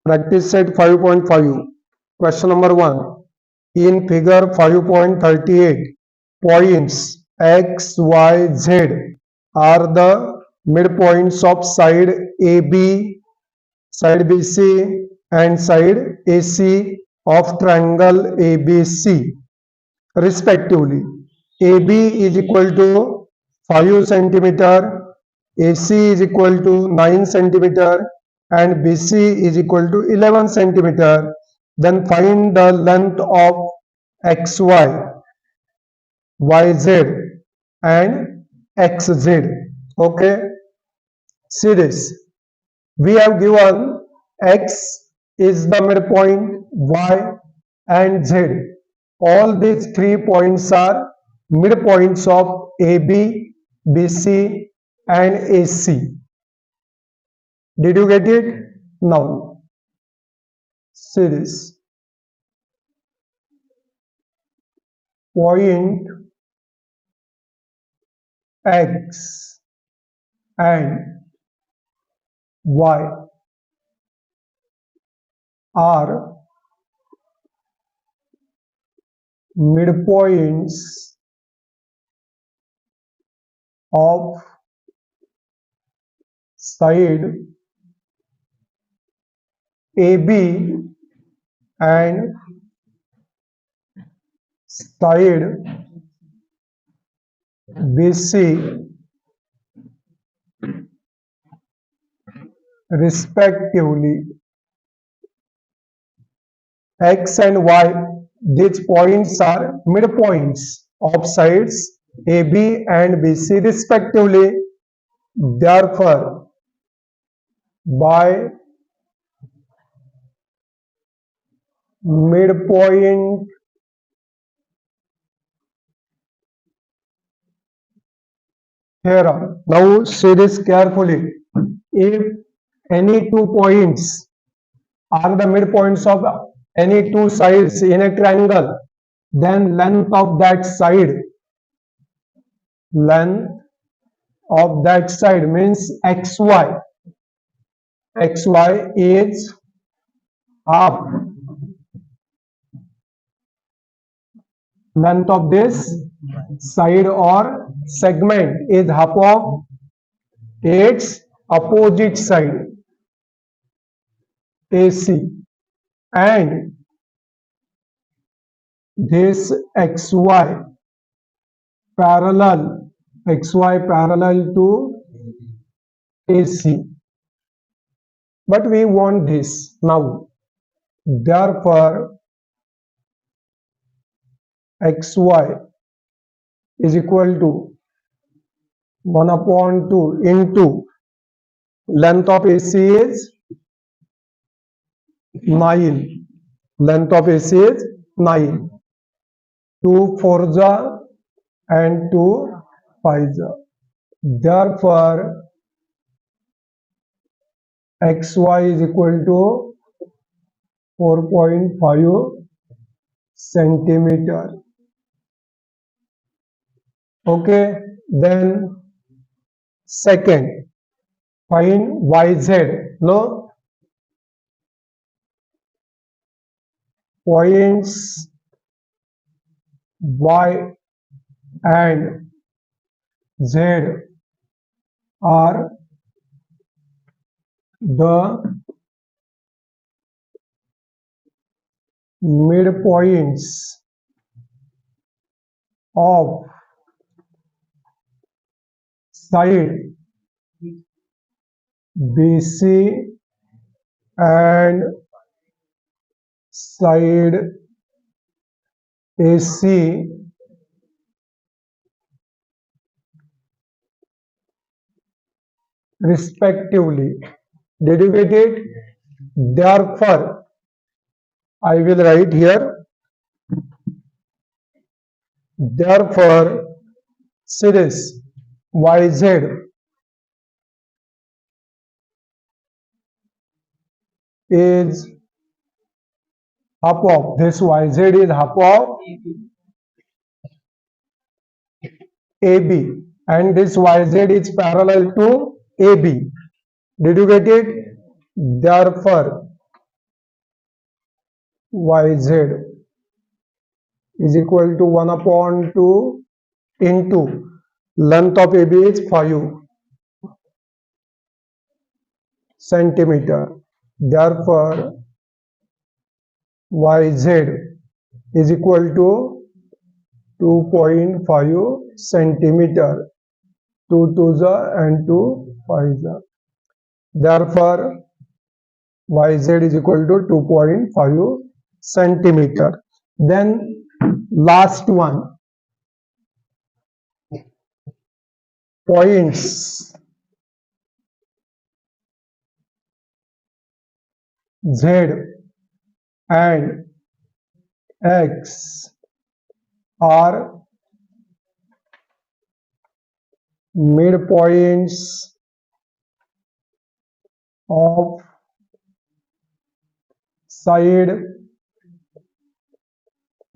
Practice set 5.5. Question number 1. In figure 5.38, points X, Y, Z are the midpoints of side AB, side BC, and side AC of triangle ABC, respectively. AB is equal to 5 centimeter, AC is equal to 9 centimeter, and BC is equal to 11 centimeter. Then find the length of XY, YZ, and XZ. Okay, see this. We have given X is the midpoint, Y and Z. All these 3 points are midpoints of AB, BC, and AC. Did you get it? Now, see this. Point X and Y are midpoints of side AB and side BC, respectively. X and Y, these points are midpoints of sides AB and BC, respectively. Therefore, by midpoint theorem. Now see this carefully. If any 2 points are the midpoints of any 2 sides in a triangle, then length of that side means xy. Xy is half length of this side or segment is half of its opposite side AC, and this xy parallel to AC. But we want this now. Therefore, xy is equal to 1/2 into length of AC is 9. Length of AC is 9. 2 4 and 2 5. Therefore, xy is equal to 4.5 centimeter. Okay, then second, find YZ. No, points Y and Z are the midpoints of side BC and side AC respectively. Did you get it? Therefore, I will write here. Therefore, series YZ is half of this. YZ is half of AB, and this YZ is parallel to AB. Did you get it? Therefore, yz is equal to 1 upon 2 into length of AB is 5 centimeter. Therefore, yz is equal to 2.5 centimeter. 2 2s and 2 5s. Therefore, yz is equal to 2.5 centimeter. Then last one, points z and x are midpoints of side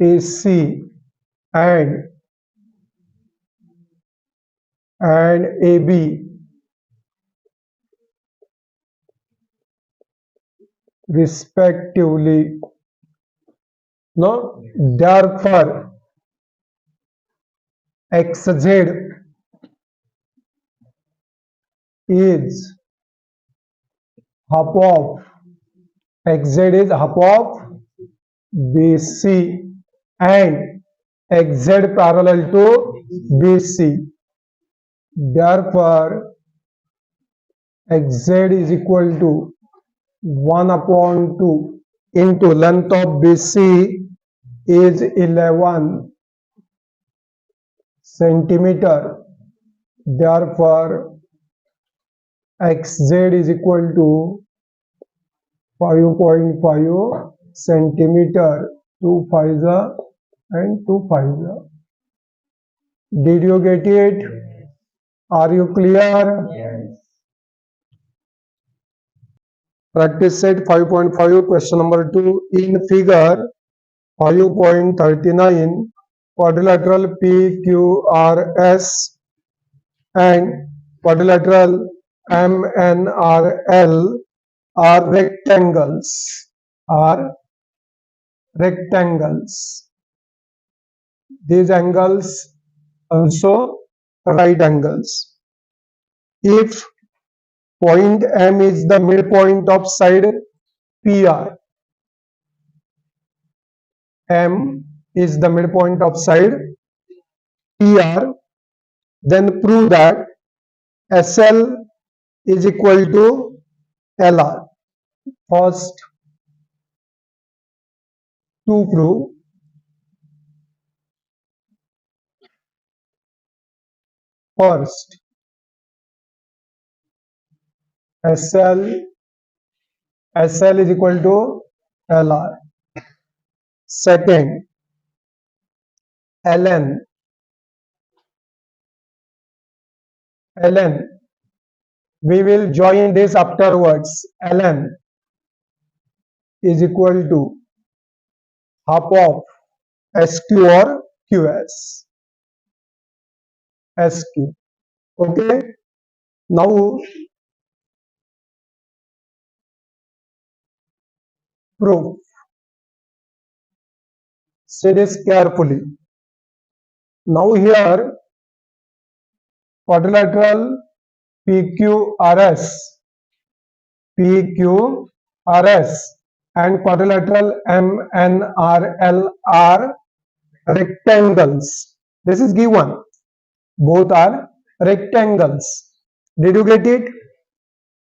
AC and AB respectively. No, therefore XZ is half of XZ is half of BC and XZ parallel to BC. Therefore, XZ is equal to 1 upon 2 into length of BC is 11 centimeter. Therefore, XZ is equal to 5.5 centimeter. 2 5s and 2 5s. Did you get it? Are you clear? Yes. Practice set 5.5, question number 2. In figure 5.39, quadrilateral PQRS and quadrilateral MNRL are rectangles. These angles also right angles. If point M is the midpoint of side PR, M is the midpoint of side PR, then prove that SL is equal to LR. First, to prove, first SL is equal to LR. Second, LN we will join this afterwards. LN is equal to half of SQ or QS. SQ. Okay. Now proof. See this carefully. Now here quadrilateral PQRS and quadrilateral MNRL are rectangles. This is given. Both are rectangles. Did you get it?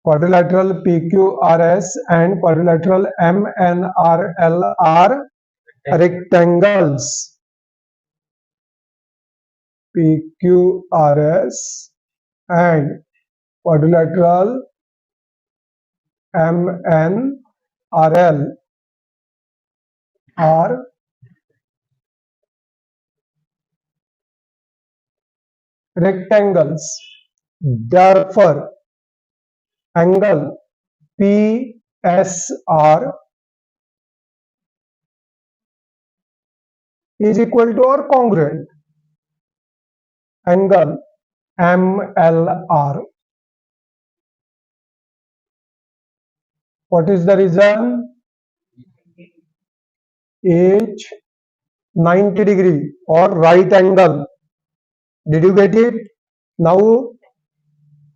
Quadrilateral PQRS and quadrilateral MNRL are rectangles. PQRS and quadrilateral MNRL are rectangles. Therefore, angle PSR is equal to or congruent angle MLR. What is the reason? is 90 degree or right angle. Did you get it? Now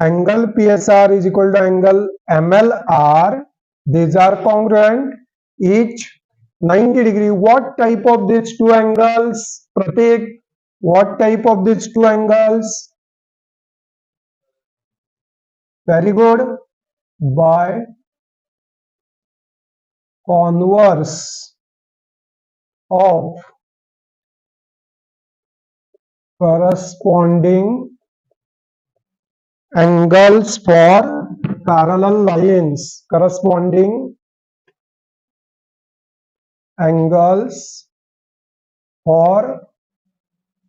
angle PSR is equal to angle MLR. These are congruent, each 90 degree. What type of these two angles, Pratik? What type of these two angles? Very good. By converse of corresponding angles for parallel lines. Corresponding angles for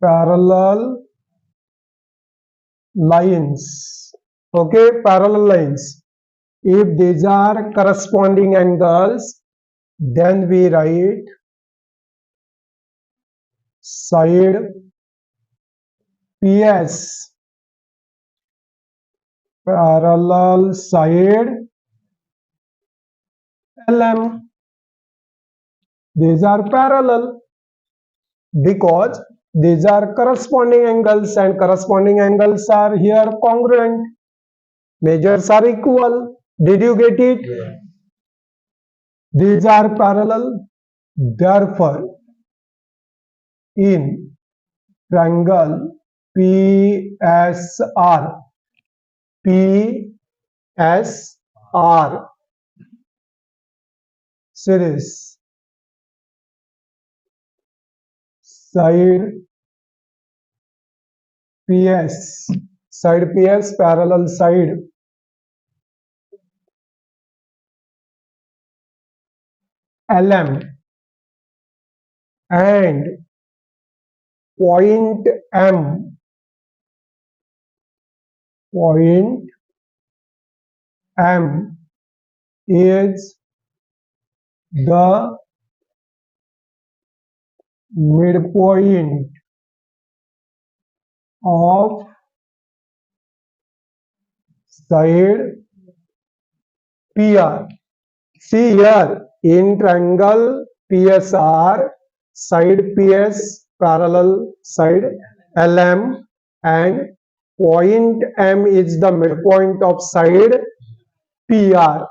parallel lines. Okay, parallel lines. If these are corresponding angles, then we write side PS, parallel side LM. These are parallel because these are corresponding angles, and corresponding angles are here congruent. Measures are equal. Did you get it? Yeah. These are parallel. Therefore, in triangle PSR series, side PS parallel side LM and point M is the midpoint of side PR. See here, in triangle PSR, side PS parallel side LM and point M is the midpoint of side PR.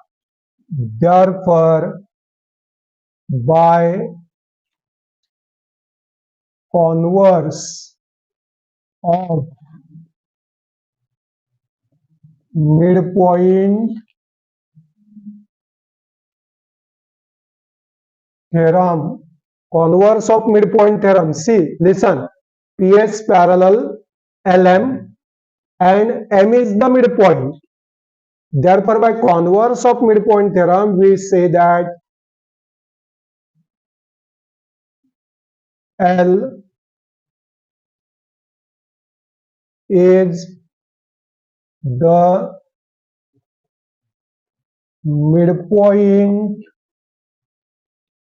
Therefore, by converse of midpoint theorem, converse of midpoint theorem. See, listen, PS parallel LM and M is the midpoint. Therefore, by converse of midpoint theorem, we say that L is the midpoint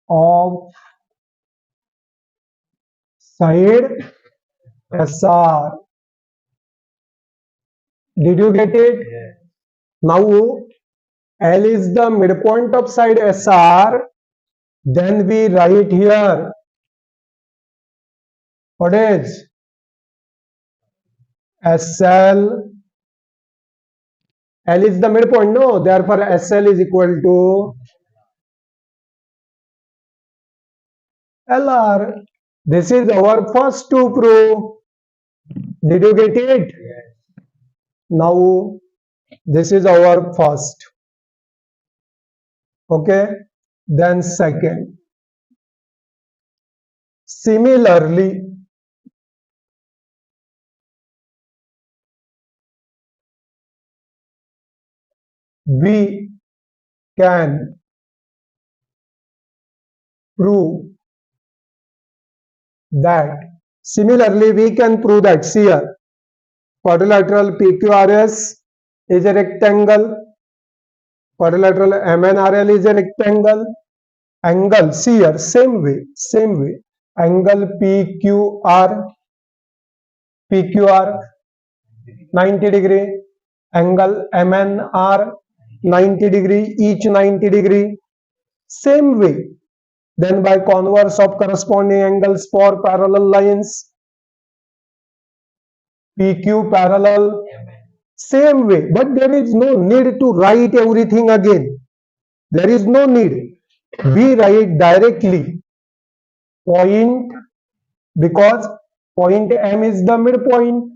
of side SR. Did you get it? Yes. Now L is the midpoint of side SR. Then we write here, what is SL? L is the midpoint, no? Therefore, SL is equal to LR. This is our first to prove. Did you get it? Yes. Now, this is our first. Okay. Then second. Similarly, we can prove that. Similarly, we can prove that. See here, quadrilateral PQRS is a rectangle. Quadrilateral MNRL is a rectangle. Angle, see here, same way. Angle PQR 90 degree. Angle MNR 90 degree, each 90 degree. Same way. then by converse of corresponding angles for parallel lines, PQ parallel, same way, but there is no need to write everything again. There is no need. We write directly point, because point M is the midpoint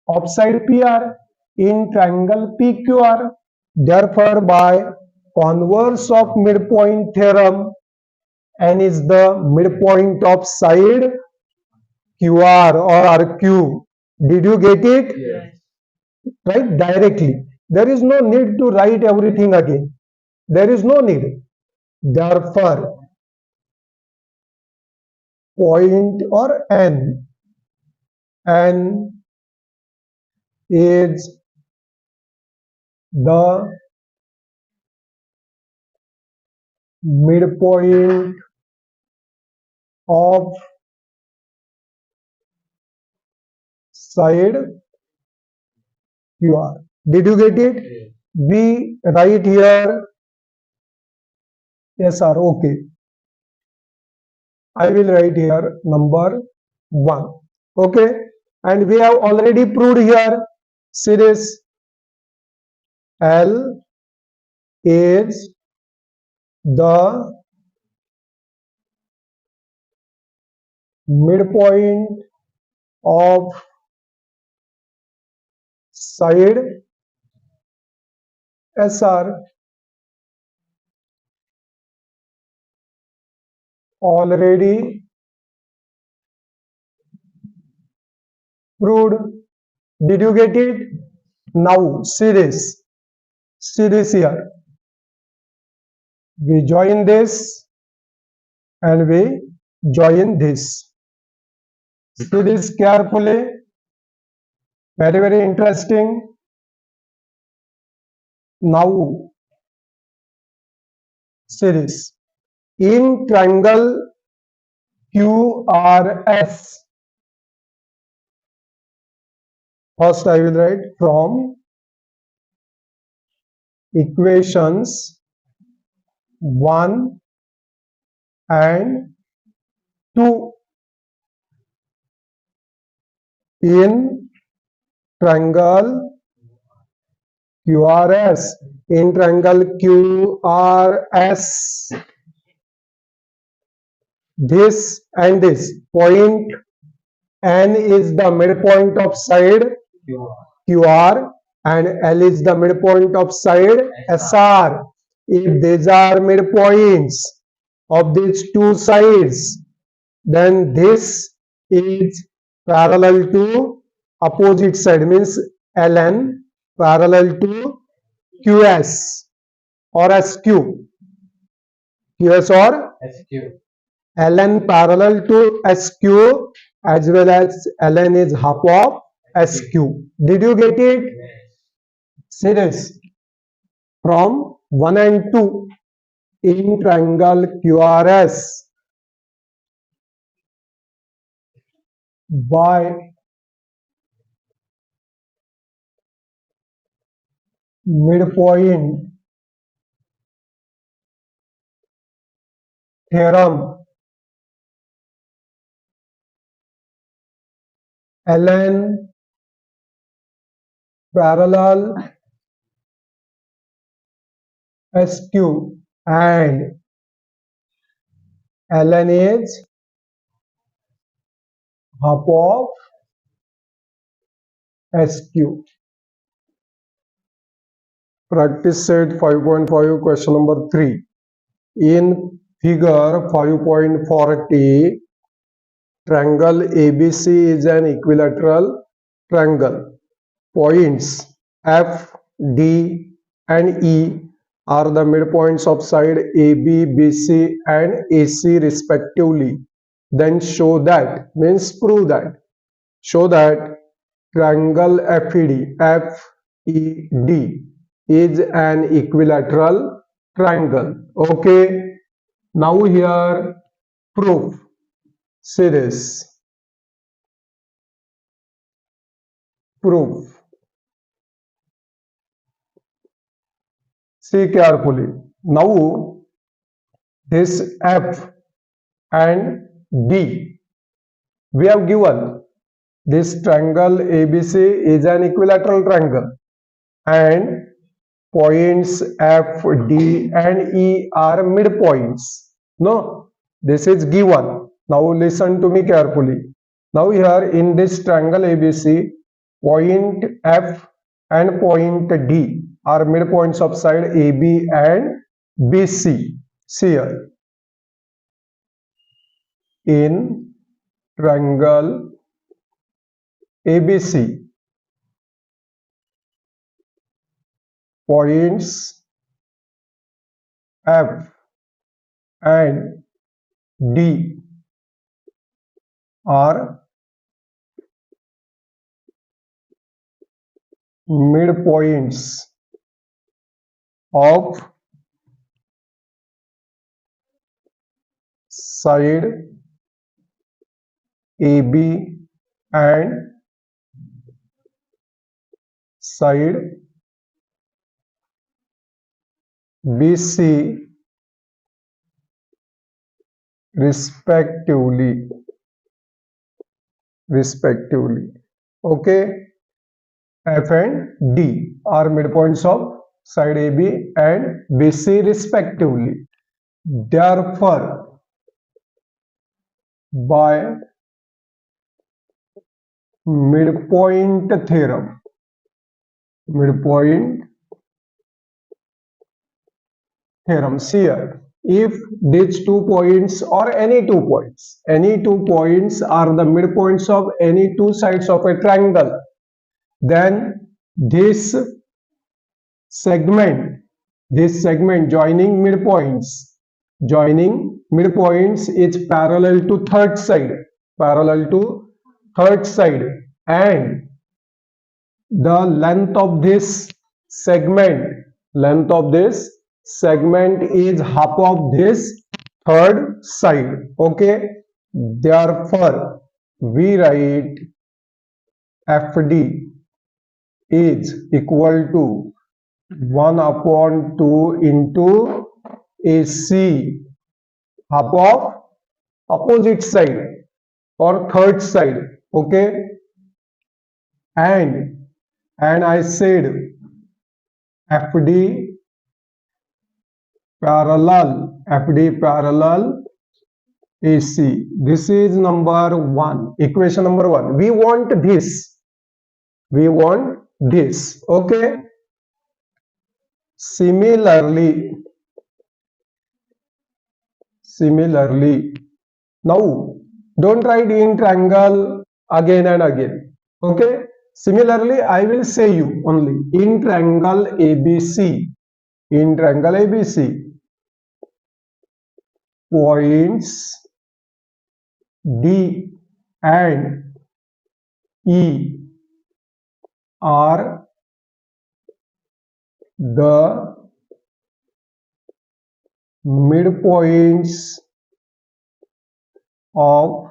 of side PR in triangle PQR. Therefore, by converse of midpoint theorem, N is the midpoint of side QR or RQ. Did you get it? Yes. Right? Directly. There is no need to write everything again. There is no need. Therefore, point or N is the midpoint of side QR. Did you get it? Yes. We write here. Yes, sir. Okay. I will write here number 1. Okay. And we have already proved here series L is the midpoint of side SR. Already proved. Did you get it? Now series here. We join this and we join this. See this carefully. Very, very interesting. Now series in triangle QRS. First I will write from equations 1 and 2 in triangle QRS. In triangle QRS, this and this point N is the midpoint of side QR and L is the midpoint of side SR. If these are midpoints of these two sides, then this is parallel to opposite side, means LN parallel to QS or SQ. QS or SQ. LN parallel to SQ, as well as LN is half of SQ. Did you get it? Yes. Series from 1 and 2 in triangle QRS by midpoint theorem, LN parallel SQ and LN is half of SQ. Practice set 5.5, question number 3. In figure 5.40, triangle ABC is an equilateral triangle. Points F, D and E are the midpoints of side AB, BC and AC respectively. Then show that, means prove that. Show that triangle FED is an equilateral triangle. Okay. Now here proof. See this. Proof. See carefully. Now this F and D. We have given this triangle ABC is an equilateral triangle and points F, D and E are midpoints. No, this is given. Now listen to me carefully. Now here in this triangle ABC, point F and point D are midpoints of side AB and BC. See here. In triangle ABC, points F and D are midpoints of side AB and side BC respectively. Okay, F and D are midpoints of side AB and BC respectively. Therefore, by midpoint theorem, see here, if these 2 points or any 2 points are the midpoints of any 2 sides of a triangle, then this segment joining midpoints is parallel to third side, and the length of this segment is half of this third side. Okay, therefore we write FD is equal to 1/2 into AC, half of opposite side or third side. Okay, and I said FD parallel AC. This is number 1, equation number 1. We want this. Okay, similarly, now don't write in triangle again and again. Okay, similarly I will say you only in triangle ABC, points D and E are the midpoints of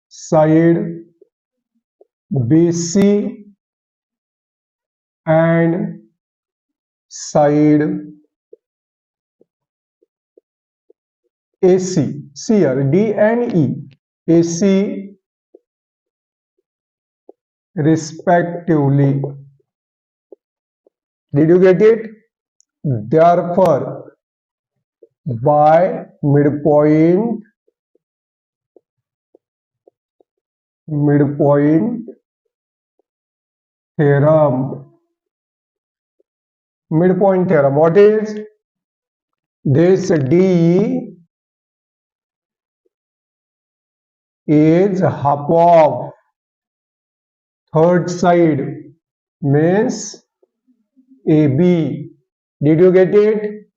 side BC and side AC. See here, D and E, AC respectively. Did you get it? Therefore, by midpoint theorem, what is this? D is half of third side, means AB. Did you get it?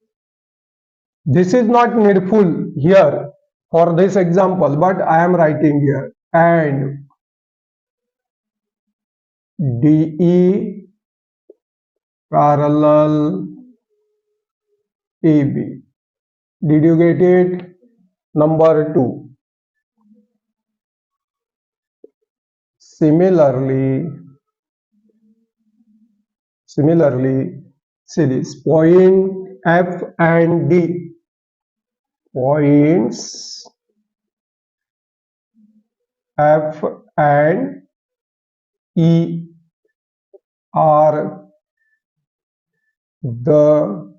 This is not needful here for this example, but I am writing here. And DE parallel AB. Did you get it? Number 2. Similarly, see this, point F and D points F and E are the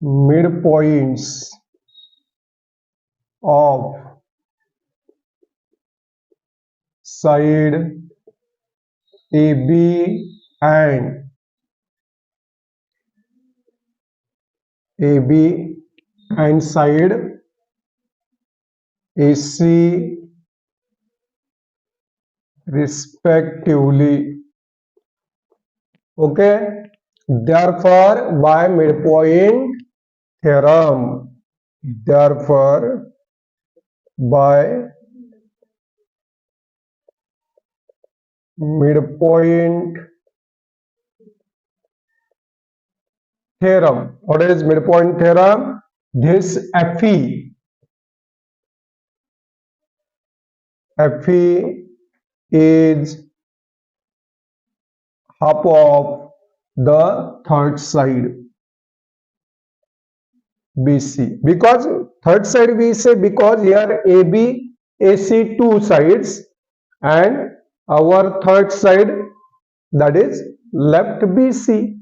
midpoints of side AB and side AC respectively. Okay, therefore by midpoint theorem, therefore by midpoint theorem. What is midpoint theorem? This FE is half of the third side BC. Because third side we say because here AB, AC two sides and our third side, that is left BC.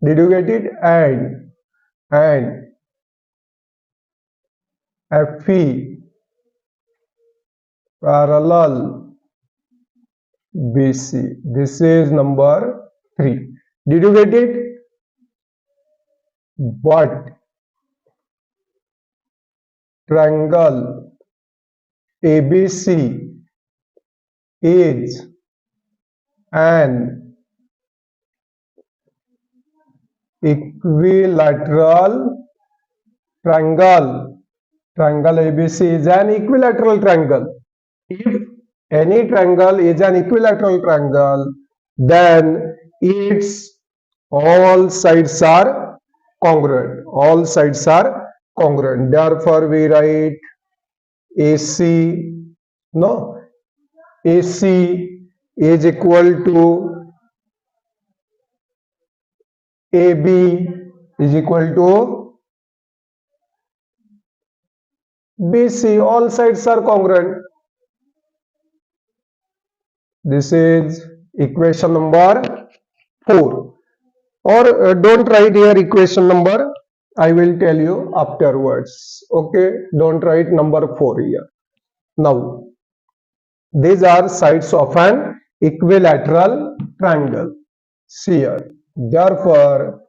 Did you get it? And FE parallel BC. This is number 3. Did you get it? But triangle ABC is an equilateral triangle. Triangle ABC is an equilateral triangle. If any triangle is an equilateral triangle, then its all sides are congruent. All sides are congruent. Therefore, we write AC, no, AC is equal to AB is equal to BC. All sides are congruent. This is equation number 4. Or don't write here equation number. I will tell you afterwards. Okay, don't write number 4 here. Now, these are sides of an equilateral triangle. See here. Therefore,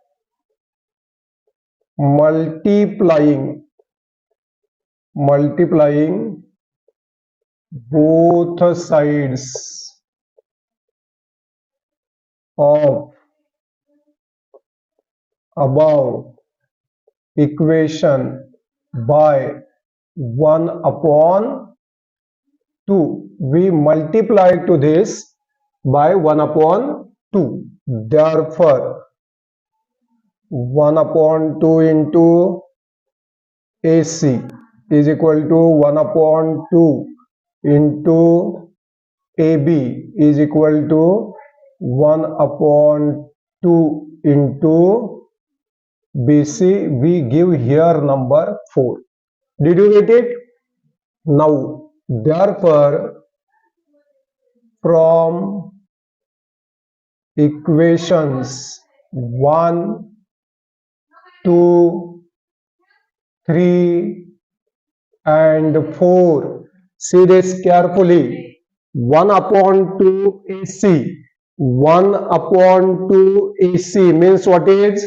multiplying both sides of above equation by 1/2. We multiply to this by 1/2. Therefore, 1/2 into AC is equal to 1/2 into AB is equal to 1/2 into BC. We give here number 4. Did you get it? Now, therefore, from equations 1, 2, 3 and 4, see this carefully. 1/2 AC. 1/2 AC means what is?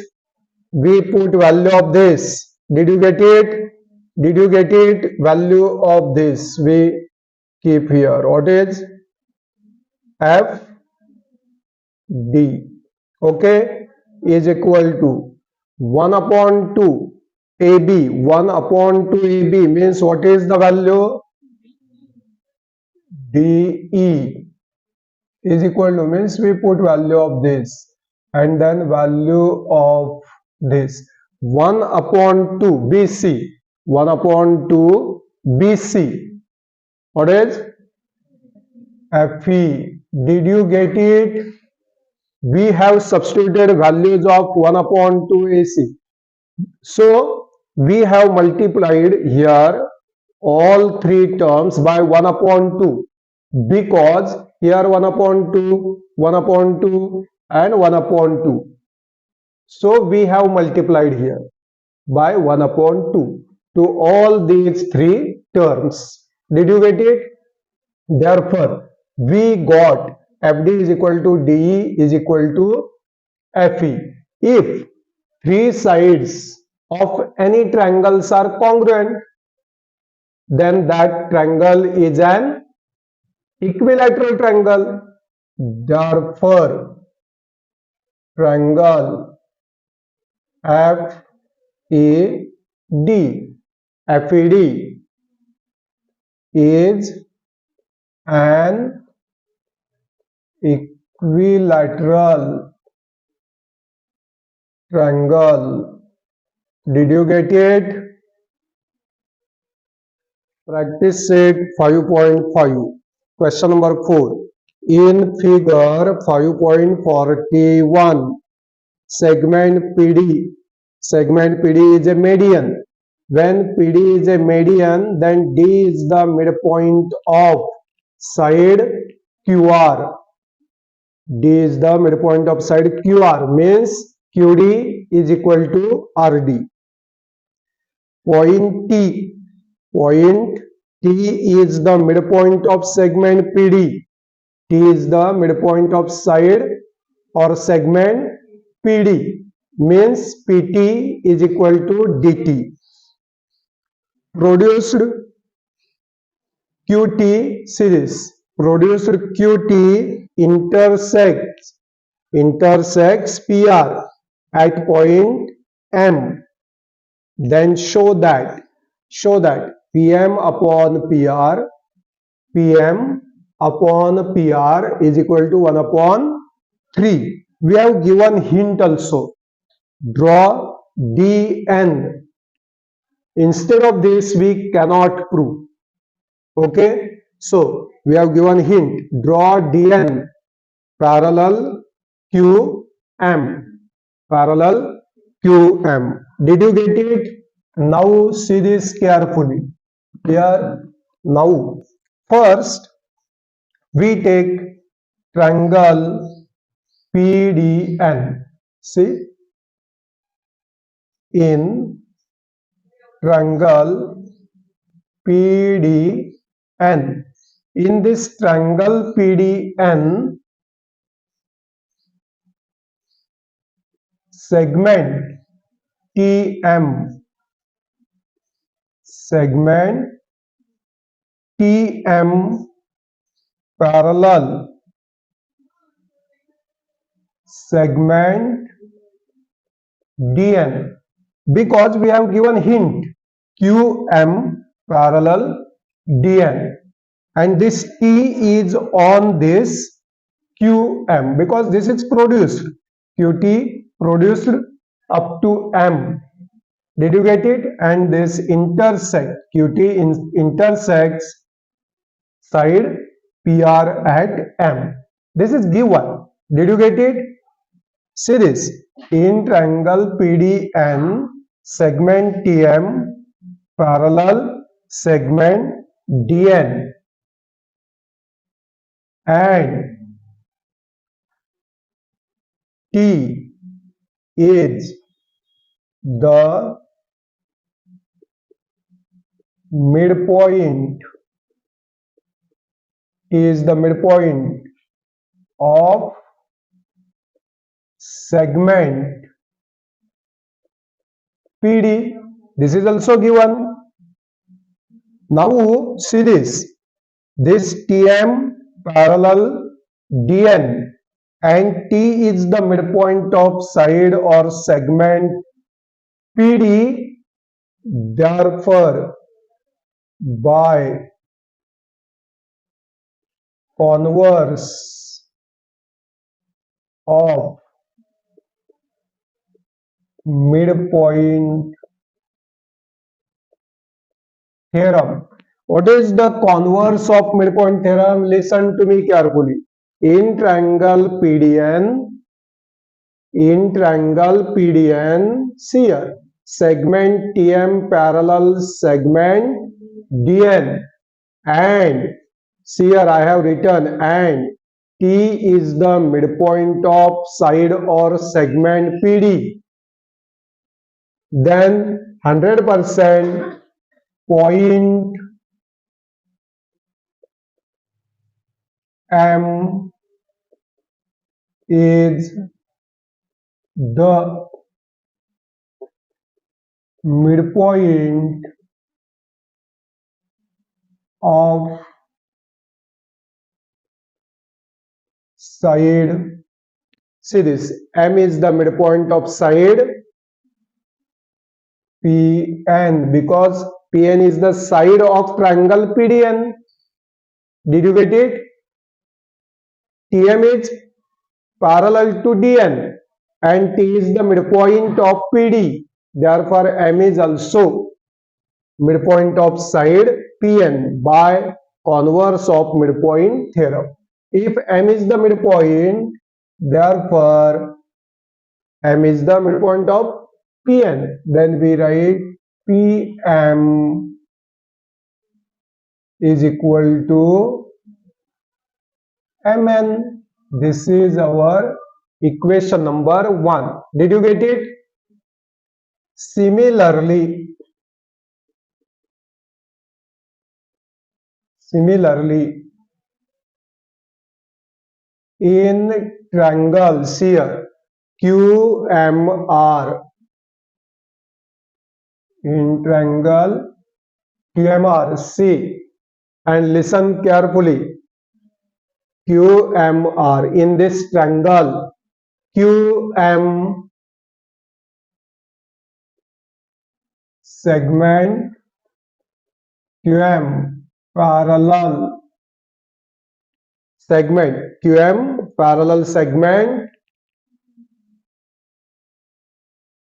We put value of this. Did you get it? Did you get it? Value of this we keep here. What is? FD. Okay, is equal to 1/2 AB. 1/2 AB means what is the value? DE is equal to, means we put value of this and then value of this. 1/2 BC. 1/2 BC. What is? FE. Did you get it? We have substituted values of 1/2 AC. So we have multiplied here all three terms by 1 upon 2 because here 1 upon 2, 1 upon 2 and 1 upon 2. So we have multiplied here by 1 upon 2 to all these three terms. Did you get it? Therefore, we got FD is equal to DE is equal to FE. If three sides of any triangles are congruent, then that triangle is an equilateral triangle. Therefore, triangle FED is an equilateral triangle. Did you get it? Practice set 5.5. Question number 4. In figure 5.41, segment PD is a median. When PD is a median, then D is the midpoint of side QR. D is the midpoint of side QR, means QD is equal to RD. Point T is the midpoint of segment PD. T is the midpoint of side or segment PD, means PT is equal to DT. Produced QT series. Produced QT intersects PR at point M. Then show that PM upon PR is equal to 1 upon 3. We have given hint also. Draw DN. Instead of this, we cannot prove. Okay. So, we have given hint. Draw DN parallel QM. Did you get it? Now see this carefully. Here, now, first, we take triangle PDN. See, in triangle PDN, in this triangle PDN, segment TM parallel segment DN, because we have given hint QM parallel DN, and this T is on this QM because this is produced. QT produced up to M. Did you get it? And this QT intersects side PR at M. This is given. Did you get it? See this. In triangle PDN, segment TM parallel segment DN, and T is the midpoint of segment PD. This is also given. Now see this. This TM parallel DN, and T is the midpoint of side or segment PD. Therefore, by converse of midpoint theorem. What is the converse of midpoint theorem? Listen to me carefully. In triangle PDN, see here, segment TM parallel segment DN, and here I have written, and T is the midpoint of side or segment PD, then 100% point M is the midpoint of side. See this, M is the midpoint of side PN, because PN is the side of triangle PDN. Did you get it? TM is parallel to DN and T is the midpoint of PD. Therefore, M is also midpoint of side PN by converse of midpoint theorem. If M is the midpoint, therefore M is the midpoint of PN. Then we write PM is equal to MN. This is our equation number 1. Did you get it? Similarly, in triangles here QMR, in triangle QMR, see and listen carefully. QMR, in this triangle QM, segment QM parallel segment, QM parallel segment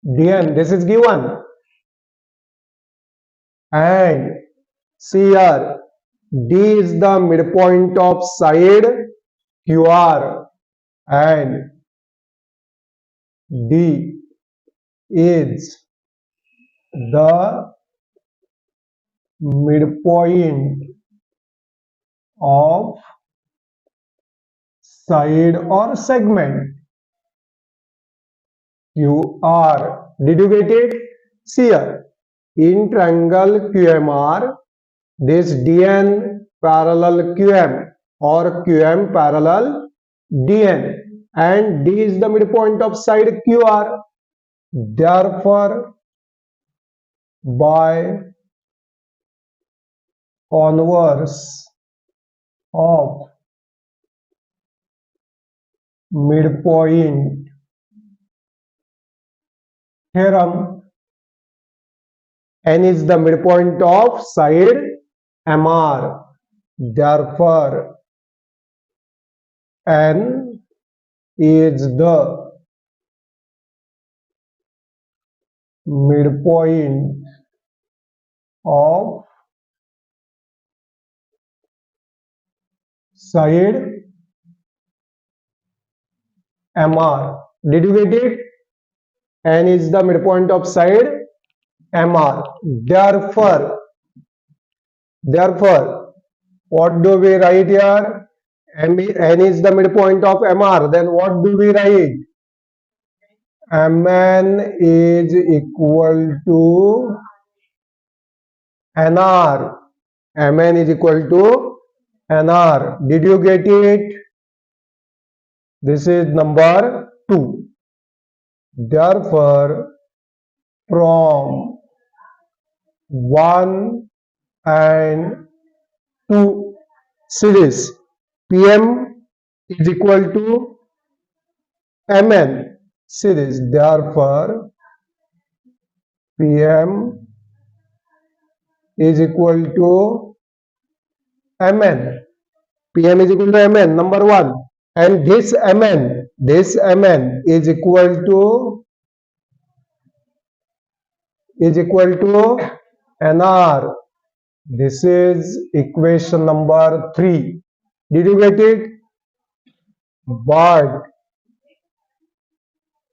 DN, this is given, and see here D is the midpoint of side QR and D is the midpoint of side or segment QR. Did you get it? See here, in triangle QMR, this DN parallel QM or QM parallel DN, and D is the midpoint of side QR. Therefore, by converse of midpoint theorem, N is the midpoint of side MR. Therefore, N is the midpoint of side MR. Did you get it? N is the midpoint of side MR. Therefore, what do we write here? N is the midpoint of MR. Then what do we write? MN is equal to NR. MN is equal to NR. Did you get it? This is number 2. Therefore, from 1 and 2 series, PM is equal to MN series. Therefore, PM is equal to MN. PM is equal to MN, number 1. And this MN is equal to NR. This is equation number 3. Did you get it? But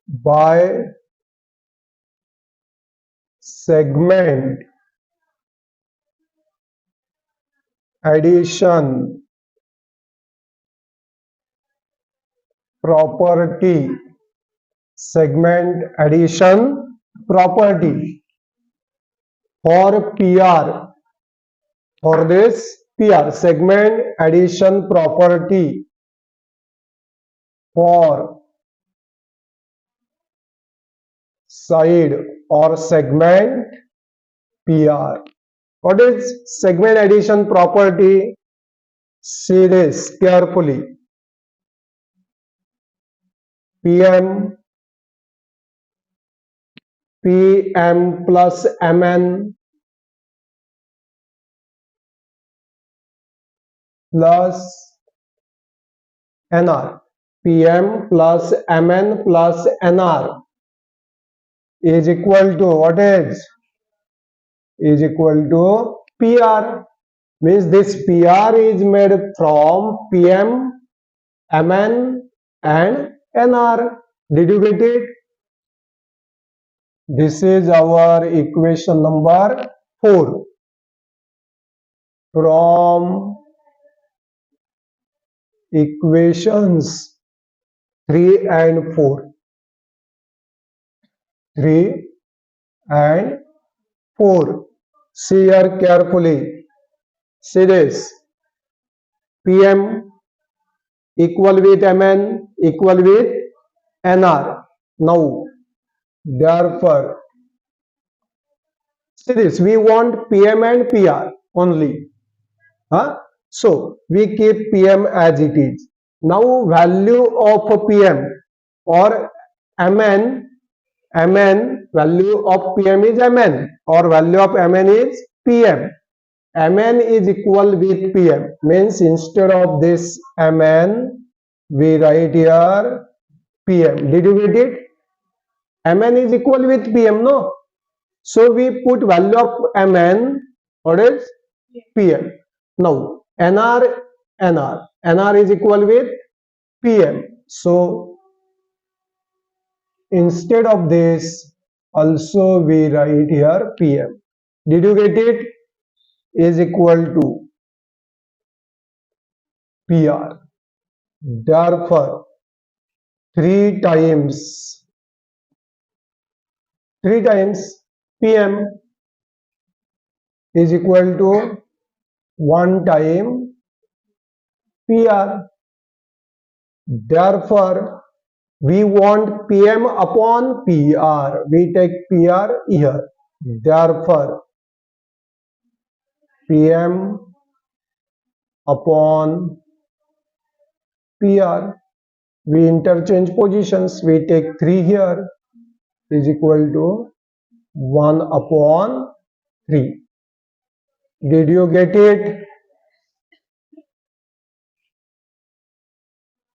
by segment addition property, segment addition property for PR, for this PR, segment addition property for side or segment PR. What is segment addition property? See this carefully. PM plus MN plus NR. PM plus MN plus NR is equal to what is equal to PR. Means this PR is made from PM, MN and NR. Did you get it? This is our equation number 4 from equations 3 and 4. 3 and 4. See here carefully. See this. PM equal with MN equal with NR. Now, therefore, see this. We want PM and PR only. So, we keep PM as it is. Now, value of PM or MN, value of PM is MN or value of MN is PM. MN is equal with PM. Means instead of this MN, we write here PM. Did you get it? MN is equal with PM, no? So, we put value of MN, what is? PM. Now, NR is equal with PM. So, instead of this, also we write here PM. Did you get it? Is equal to PR. Therefore, 3 times PM is equal to 1 time PR. Therefore, we want PM upon PR. We take PR here. Therefore, PM upon PR. We interchange positions. We take 3 here is equal to 1 upon 3. Did you get it?